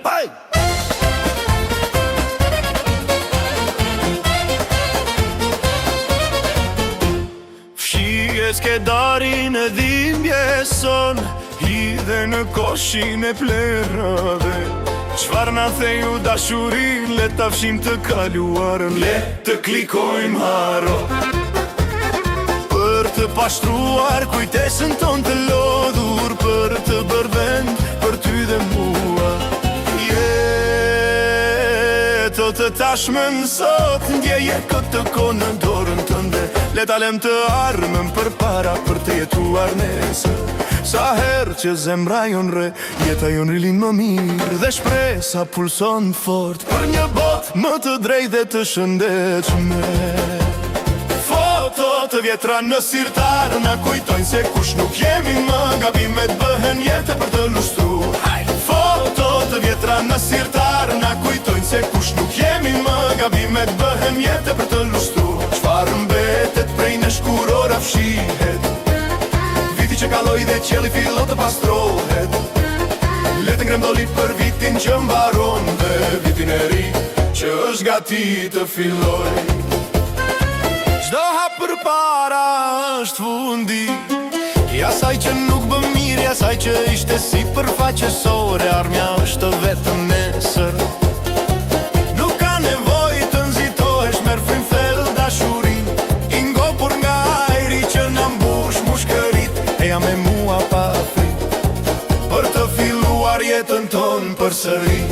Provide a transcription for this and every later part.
Hej! Fshije s'ke darin e dhimbje son, hidhe në koshin e plerave. Qfar na theju dashurin, le ta fshim të kaluarën, le të klikojmë haro. Për të pashtruar kujtesën ton të lodhur, për të bërë vend për ty dhe mua. Jeto të tashmen sot, ndjeje këtë kohë në dorën tënde. Le ta lem të armën për para për të jetuar nesër. Sa herë që zemra jon re, jeta jon rilin më mirë, dhe shpresa pulson fort për një botë më të drejtë dhe të shëndetshme. Foto të vjetra në sirtar na kujtojnë se kush nuk jemi më, gabimet bëhen jetë për të lustruar. Foto të vjetra në sirtar na kujtojnë se kush nuk jemi më, gabimet bëhen jetë për të lustruar. Çfarë mbetet prej nesh kur ora fshihet, viti që kaloi dhe qielli fillon të pastrohet. Le të ngrem doli për vitin që mbaron dhe vitin e ri që është gati të filloj. Çdo hap përpara është fundi i asaj që nuk bë mirë, i asaj që ishte si përfaqësore. Armja është vetëm nesër. Nuk ka nevojë të nxitohesh, merr frym thellë dashurin, i ngopur nga ajri që na mbush mushkërit. E jam me mua pa frik, për të filluar jetën tonë përsëri.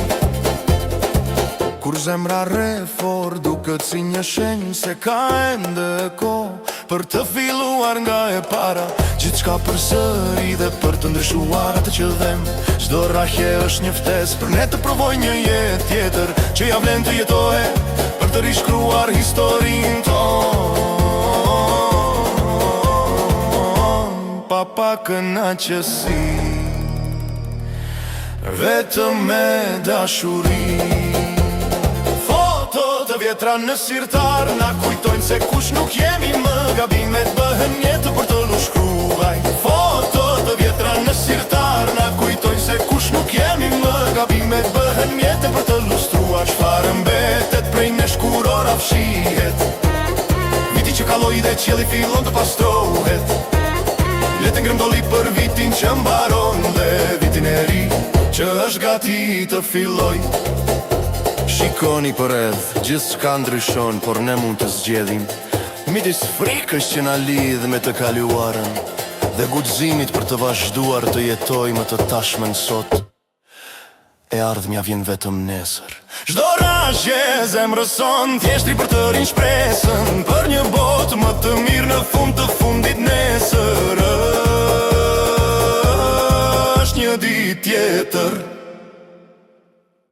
Kur zemra re fort, duket si një shenjë se ka ende kohë për të filluar nga e para. Gjithçka përsëri dhe për të ndryshuar atë që dhem. Çdo rrahje është një ftesë për ne të provojë një jetë tjetër, që ja vlen të jetohet për të rishkruar historinë tonë. Pa pak kënaqësi, vetëm me dashuri. Të vjetra në sirtar na kujtojnë se kush nuk jemi më, gabimet bëhen jetë për të lushkruaj. Foto të vjetra në sirtar na kujtojnë se kush nuk jemi më, gabimet bëhen jetë për të lustruar. Çfarë mbetet prej nesh kur ora fshihet, viti që kaloi dhe qielli fillon të pastrohet. Le të ngrem doli për vitin që mbaron dhe vitin e ri që është gati të filloj. Shikoni përredh, gjithçka ndryshon, por ne mund të zgjedhim midis frikës që na lidh me të kaluarën dhe guximit për të vazhduar të jetojmë të tashmen sot. E ardhmja vjen vetëm nesër. Çdo rrahje zemrëson, thjeshtri për të rinj shpresën për një botë më të mirë në fund të fundit. Nesër është një ditë tjetër.